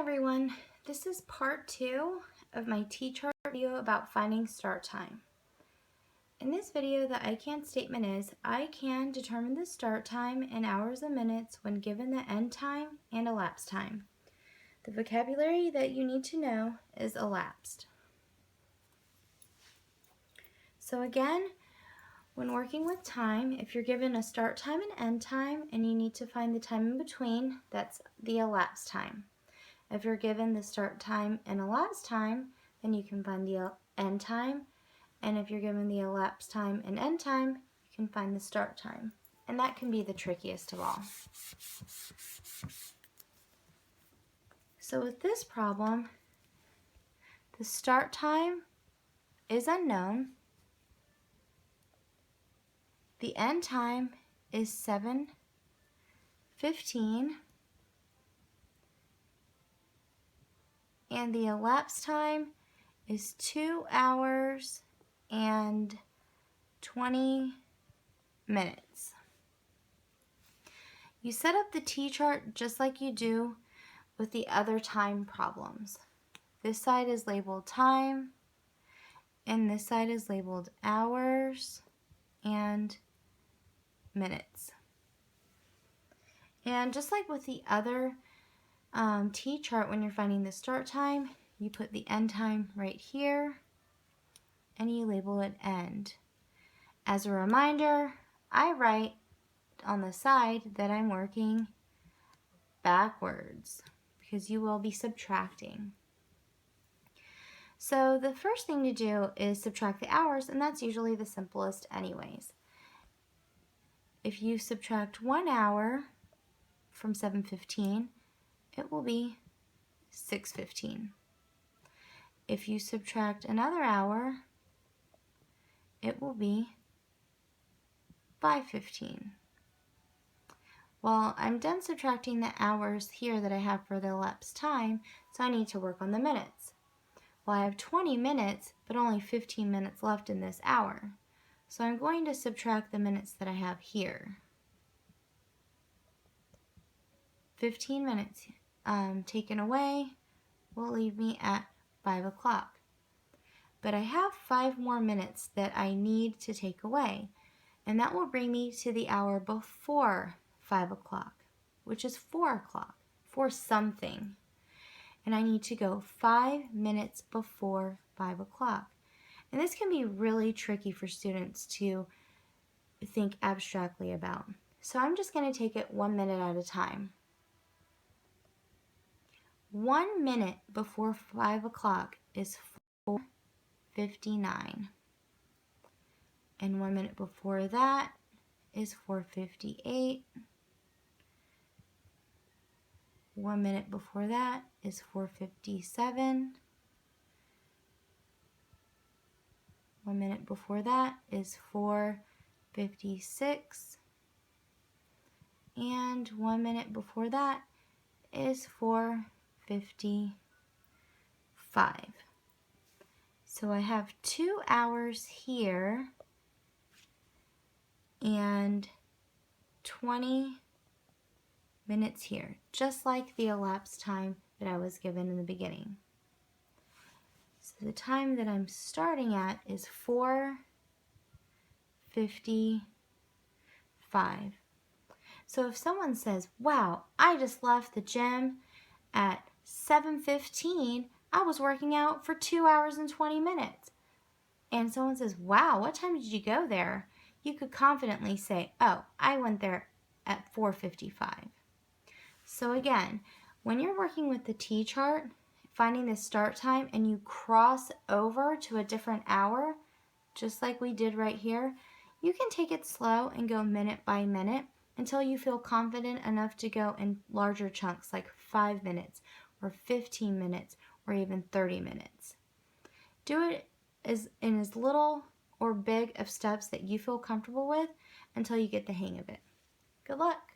everyone, this is part 2 of my T-chart video about finding start time. In this video, the I can statement is, I can determine the start time in hours and minutes when given the end time and elapsed time. The vocabulary that you need to know is elapsed. So again, when working with time, if you're given a start time and end time and you need to find the time in between, that's the elapsed time. If you're given the start time and elapsed time, then you can find the end time. And if you're given the elapsed time and end time, you can find the start time. And that can be the trickiest of all. So with this problem, the start time is unknown. The end time is 7:15. And the elapsed time is 2 hours and 20 minutes. You set up the T-chart just like you do with the other time problems. This side is labeled time, and this side is labeled hours and minutes. And just like with the other T-chart, when you're finding the start time, you put the end time right here and you label it end. As a reminder, I write on the side that I'm working backwards because you will be subtracting. So the first thing to do is subtract the hours, and that's usually the simplest anyways. If you subtract 1 hour from 7:15, it will be 6:15. If you subtract another hour, it will be 5:15. Well, I'm done subtracting the hours here that I have for the elapsed time, so I need to work on the minutes. Well, I have 20 minutes, but only 15 minutes left in this hour. So I'm going to subtract the minutes that I have here. 15 minutes taken away will leave me at 5 o'clock. But I have 5 more minutes that I need to take away, and that will bring me to the hour before 5 o'clock, which is 4 o'clock, for something. And I need to go 5 minutes before 5 o'clock. And this can be really tricky for students to think abstractly about. So I'm just going to take it 1 minute at a time. 1 minute before 5 o'clock is 4:59. And 1 minute before that is 4:58. 1 minute before that is 4:57. 1 minute before that is 4:56. And 1 minute before that is 4:55. So I have 2 hours here and 20 minutes here, just like the elapsed time that I was given in the beginning. So the time that I'm starting at is 4:55. So if someone says, wow, I just left the gym at 7:15, I was working out for 2 hours and 20 minutes. And someone says, wow, what time did you go there? You could confidently say, oh, I went there at 4:55. So again, when you're working with the T-chart, finding the start time and you cross over to a different hour, just like we did right here, you can take it slow and go minute by minute until you feel confident enough to go in larger chunks like 5 minutes or 15 minutes or even 30 minutes. Do it in as little or big of steps that you feel comfortable with until you get the hang of it. Good luck!